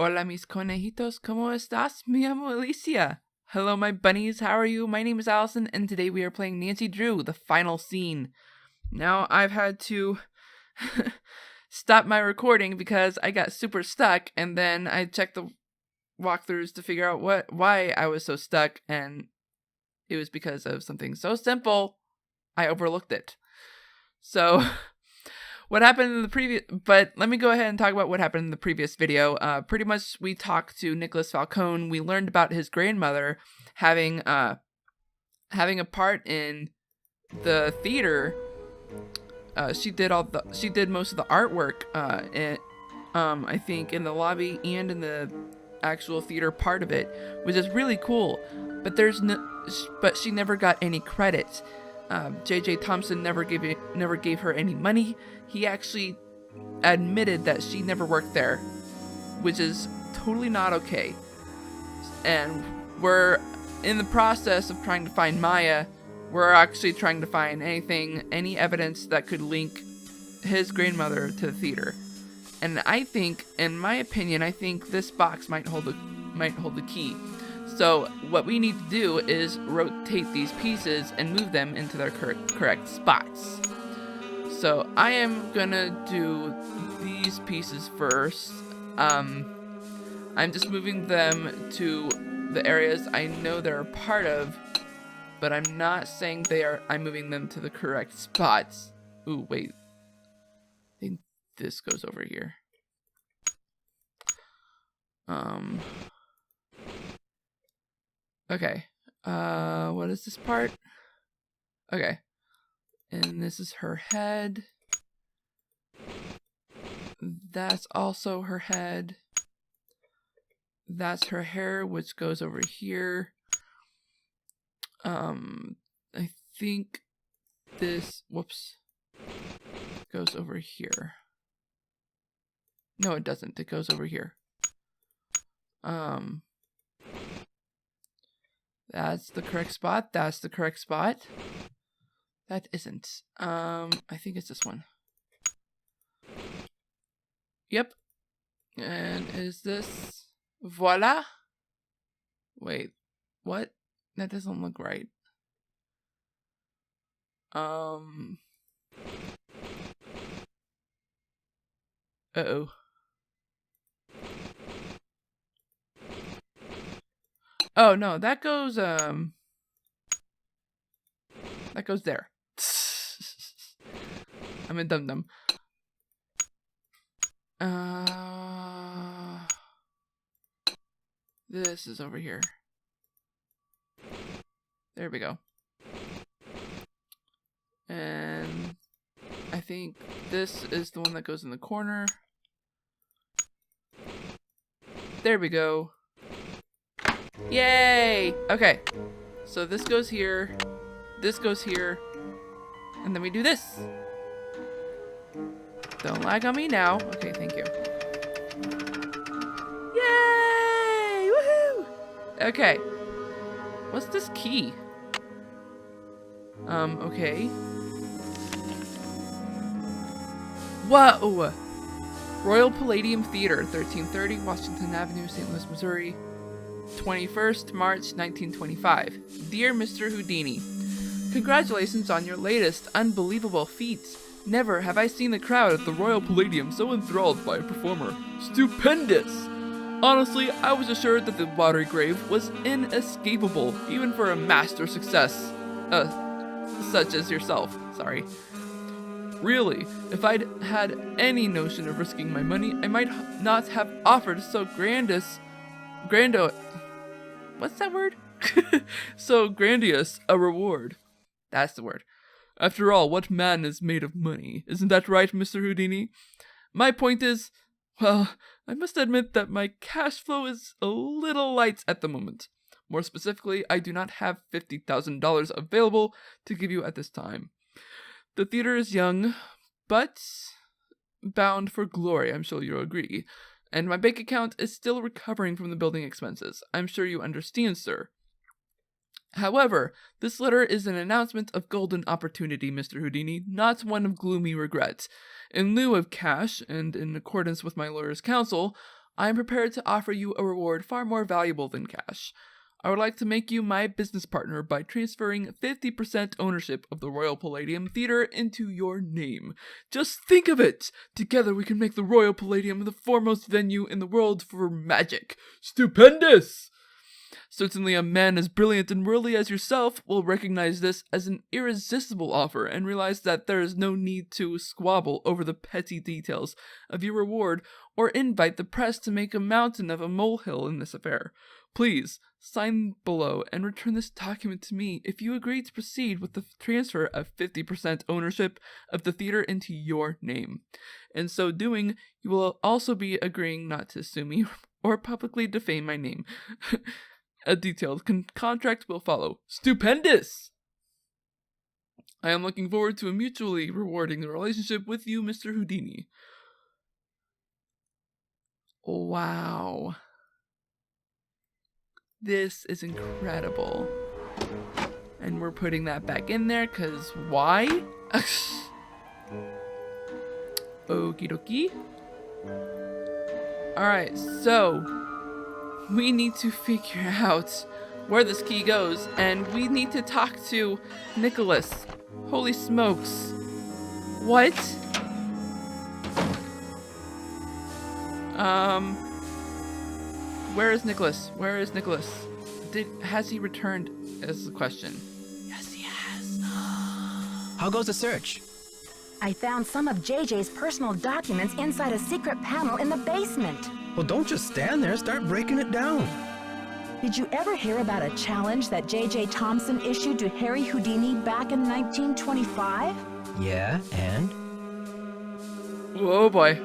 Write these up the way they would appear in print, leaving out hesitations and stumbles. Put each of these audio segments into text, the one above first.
Hola mis conejitos, ¿cómo estás? Me llamo Alicia. Hello my bunnies, how are you? My name is Allison, and today we are playing Nancy Drew, the final scene. Now I've had to stop my recording because I got super stuck, and then I checked the walkthroughs to figure out why I was so stuck, and it was because of something so simple, I overlooked it. So, what happened in the previous... But let me go ahead and talk about what happened in the previous video. Pretty much, we talked to Nicholas Falcone. We learned about his grandmother having a part in the theater. She did most of the artwork. I think in the lobby and in the actual theater part of it, which is really cool. But she never got any credit. J.J. Thompson never gave her any money. He actually admitted that she never worked there, which is totally not okay. And we're in the process of trying to find Maya. We're actually trying to find any evidence that could link his grandmother to the theater. And I think, in my opinion, I think this box might hold the key. So what we need to do is rotate these pieces and move them into their correct spots. So I am gonna do these pieces first. I'm just moving them to the areas I know they're a part of, but I'm not saying I'm moving them to the correct spots. Ooh, wait. I think this goes over here. Okay. What is this part? Okay. And this is her head. That's also her head. That's her hair, which goes over here. I think this, goes over here. No, it doesn't. It goes over here. That's the correct spot. That's the correct spot. That isn't. I think it's this one. Yep. And is this... Voila? Wait. What? That doesn't look right. Uh-oh. Oh, no, that goes there. I'm a dum-dum. This is over here. There we go. And I think this is the one that goes in the corner. There we go. Yay! Okay. So this goes here. This goes here. And then we do this. Don't lag on me now. Okay, thank you. Yay! Woohoo! Okay. What's this key? Okay. Whoa! Royal Palladium Theater, 1330 Washington Avenue, St. Louis, Missouri. 21st March 1925. Dear Mr. Houdini, congratulations on your latest unbelievable feat. Never have I seen the crowd at the Royal Palladium so enthralled by a performer. Stupendous! Honestly, I was assured that the watery grave was inescapable, even for a master success. Such as yourself. Sorry. Really, if I'd had any notion of risking my money, I might not have offered so what's that word? So grandiose a reward. That's the word. After all, what man is made of money? Isn't that right, Mr. Houdini? My point is, well, I must admit that my cash flow is a little light at the moment. More specifically, I do not have $50,000 available to give you at this time. The theater is young, but bound for glory, I'm sure you'll agree. And my bank account is still recovering from the building expenses. I'm sure you understand, sir. However, this letter is an announcement of golden opportunity, Mr. Houdini, not one of gloomy regret. In lieu of cash, and in accordance with my lawyer's counsel, I am prepared to offer you a reward far more valuable than cash. I would like to make you my business partner by transferring 50% ownership of the Royal Palladium Theater into your name. Just think of it! Together we can make the Royal Palladium the foremost venue in the world for magic. Stupendous! Certainly a man as brilliant and worldly as yourself will recognize this as an irresistible offer and realize that there is no need to squabble over the petty details of your reward or invite the press to make a mountain of a molehill in this affair. Please, sign below and return this document to me if you agree to proceed with the transfer of 50% ownership of the theater into your name. In so doing, you will also be agreeing not to sue me or publicly defame my name. A detailed contract will follow. Stupendous! I am looking forward to a mutually rewarding relationship with you, Mr. Houdini. Wow. This is incredible. And we're putting that back in there, because why? Okie dokie. Alright, so we need to figure out where this key goes, and we need to talk to Nicholas. Holy smokes. What? Where is Nicholas? Where is Nicholas? Has he returned? Is the question. Yes, he has. How goes the search? I found some of JJ's personal documents inside a secret panel in the basement. Well, don't just stand there, start breaking it down. Did you ever hear about a challenge that JJ Thompson issued to Harry Houdini back in 1925? Yeah, and? Oh boy.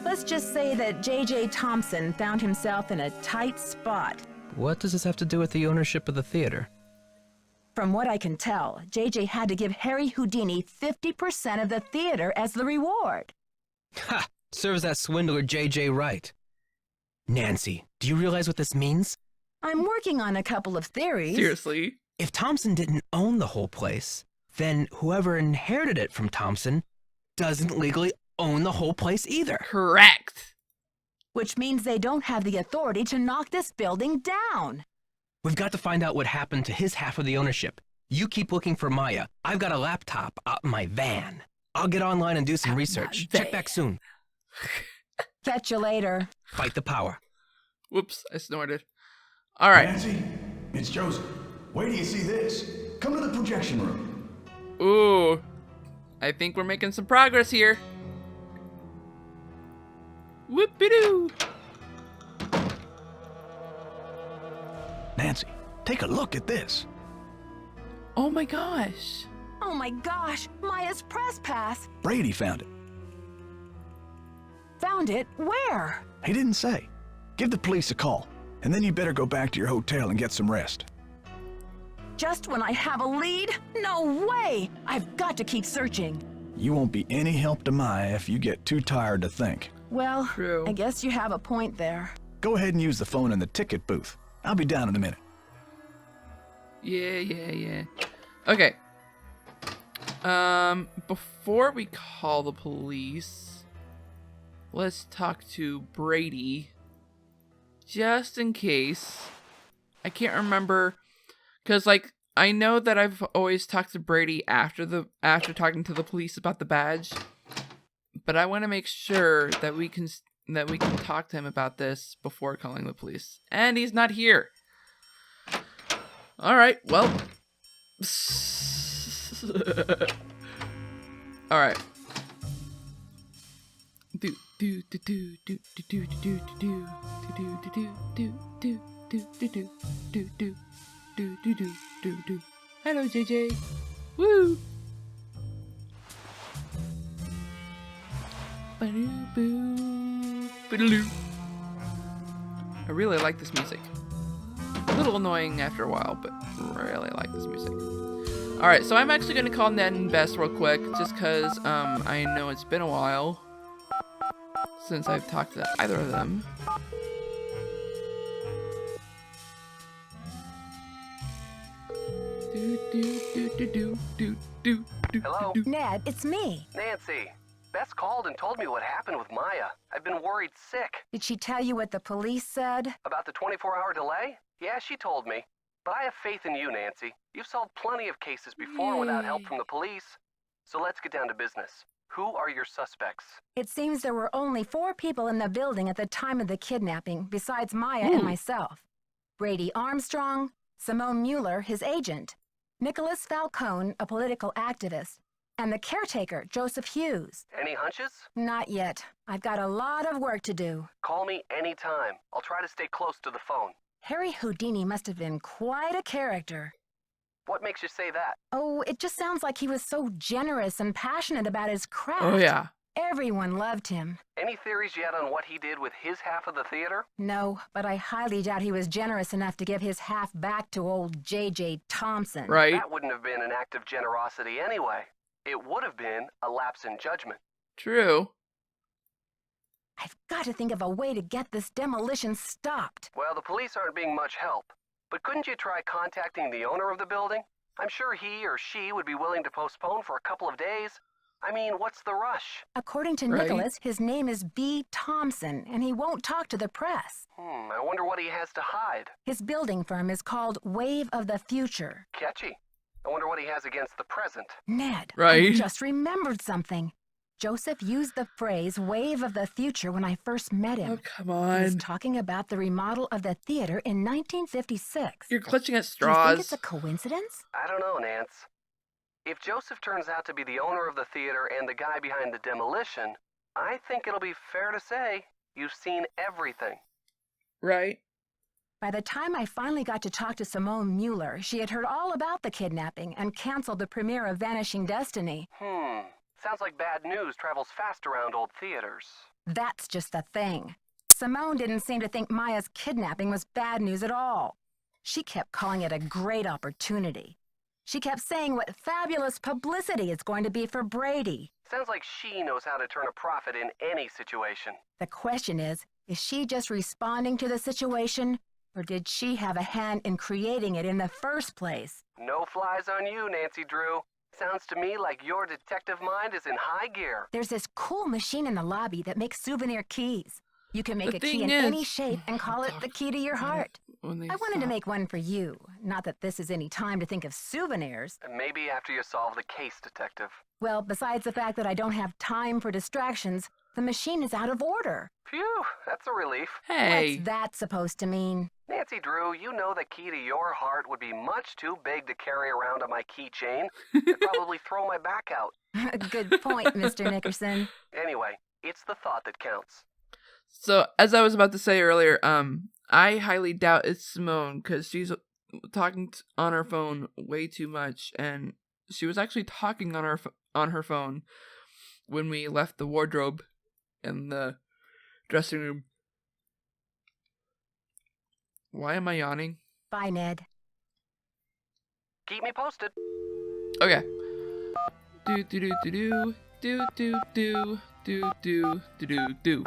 Let's just say that JJ Thompson found himself in a tight spot. What does this have to do with the ownership of the theater? From what I can tell, JJ had to give Harry Houdini 50% of the theater as the reward. Ha! Serves that swindler JJ right. Nancy, do you realize what this means? I'm working on a couple of theories. Seriously? If Thompson didn't own the whole place, then whoever inherited it from Thompson doesn't legally own the whole place either. Correct. Which means they don't have the authority to knock this building down. We've got to find out what happened to his half of the ownership. You keep looking for Maya. I've got a laptop out in my van. I'll get online and do some research. Check back soon. Catch you later. Fight the power. Whoops, I snorted. All right. Nancy, it's Joseph. Wait till you see this. Come to the projection room. Ooh. I think we're making some progress here. Whoop-de-doo. Nancy, take a look at this. Oh my gosh. Oh my gosh, Maya's press pass. Brady found it. Found it? Where? He didn't say. Give the police a call, and then you better go back to your hotel and get some rest. Just when I have a lead? No way! I've got to keep searching. You won't be any help to Maya if you get too tired to think. Well, True. I guess you have a point there. Go ahead and use the phone in the ticket booth. I'll be down in a minute. Yeah. Okay. Before we call the police, let's talk to Brady. Just in case. I can't remember, because, like, I know that I've always talked to Brady after talking to the police about the badge, but I want to make sure that we can talk to him about this before calling the police. And he's not here. All right. Well. All right. Hello, JJ. Woo. I really like this music. A little annoying after a while, but really like this music. Alright, so I'm actually going to call Ned and Bess real quick, just because I know it's been a while since I've talked to either of them. Hello? Ned, it's me. Nancy, Bess called and told me what happened with Maya. I've been worried sick. Did she tell you what the police said? About the 24-hour delay? Yeah, she told me. But I have faith in you, Nancy. You've solved plenty of cases before without help from the police. So let's get down to business. Who are your suspects? It seems there were only 4 people in the building at the time of the kidnapping, besides Maya and myself. Brady Armstrong, Simone Mueller, his agent, Nicholas Falcone, a political activist, and the caretaker, Joseph Hughes. Any hunches? Not yet. I've got a lot of work to do. Call me anytime. I'll try to stay close to the phone. Harry Houdini must have been quite a character. What makes you say that? Oh, it just sounds like he was so generous and passionate about his craft. Oh, yeah. Everyone loved him. Any theories yet on what he did with his half of the theater? No, but I highly doubt he was generous enough to give his half back to old J.J. Thompson. Right. That wouldn't have been an act of generosity anyway. It would have been a lapse in judgment. True. I've got to think of a way to get this demolition stopped. Well, the police aren't being much help. But couldn't you try contacting the owner of the building? I'm sure he or she would be willing to postpone for a couple of days. I mean, what's the rush? According to Right. Nicholas, his name is B. Thompson, and he won't talk to the press. I wonder what he has to hide. His building firm is called Wave of the Future. Catchy. I wonder what he has against the present. Ned, Right. I just remembered something. Joseph used the phrase Wave of the Future when I first met him. Oh, come He was on. talking about the remodel of the theater in 1956. You're clutching at Do you think straws. it's a coincidence? I don't know, Nance. If Joseph turns out to be the owner of the theater and the guy behind the demolition, I think it'll be fair to say you've seen everything. Right. By the time I finally got to talk to Simone Mueller, she had heard all about the kidnapping and canceled the premiere of Vanishing Destiny. Sounds like bad news travels fast around old theaters. That's just the thing. Simone didn't seem to think Maya's kidnapping was bad news at all. She kept calling it a great opportunity. She kept saying what fabulous publicity it's going to be for Brady. Sounds like she knows how to turn a profit in any situation. The question is she just responding to the situation, or did she have a hand in creating it in the first place? No flies on you, Nancy Drew. Sounds to me like your detective mind is in high gear. There's this cool machine in the lobby that makes souvenir keys. You can make The a key thing in any is- shape and call it the key to your heart. When they I wanted to stop. make one for you. Not that this is any time to think of souvenirs. And maybe after you solve the case, detective. Well, besides the fact that I don't have time for distractions, the machine is out of order. Phew, that's a relief. Hey. What's that supposed to mean? Nancy Drew, you know the key to your heart would be much too big to carry around on my keychain. It'd probably throw my back out. Good point, Mr. Nickerson. Anyway, it's the thought that counts. So, as I was about to say earlier, I highly doubt it's Simone because she's talking on her phone way too much, and she was actually talking on her phone when we left the wardrobe in the dressing room. Why am I yawning? Bye, Ned. Keep me posted. Okay. Do do do do do do do do do do do do do.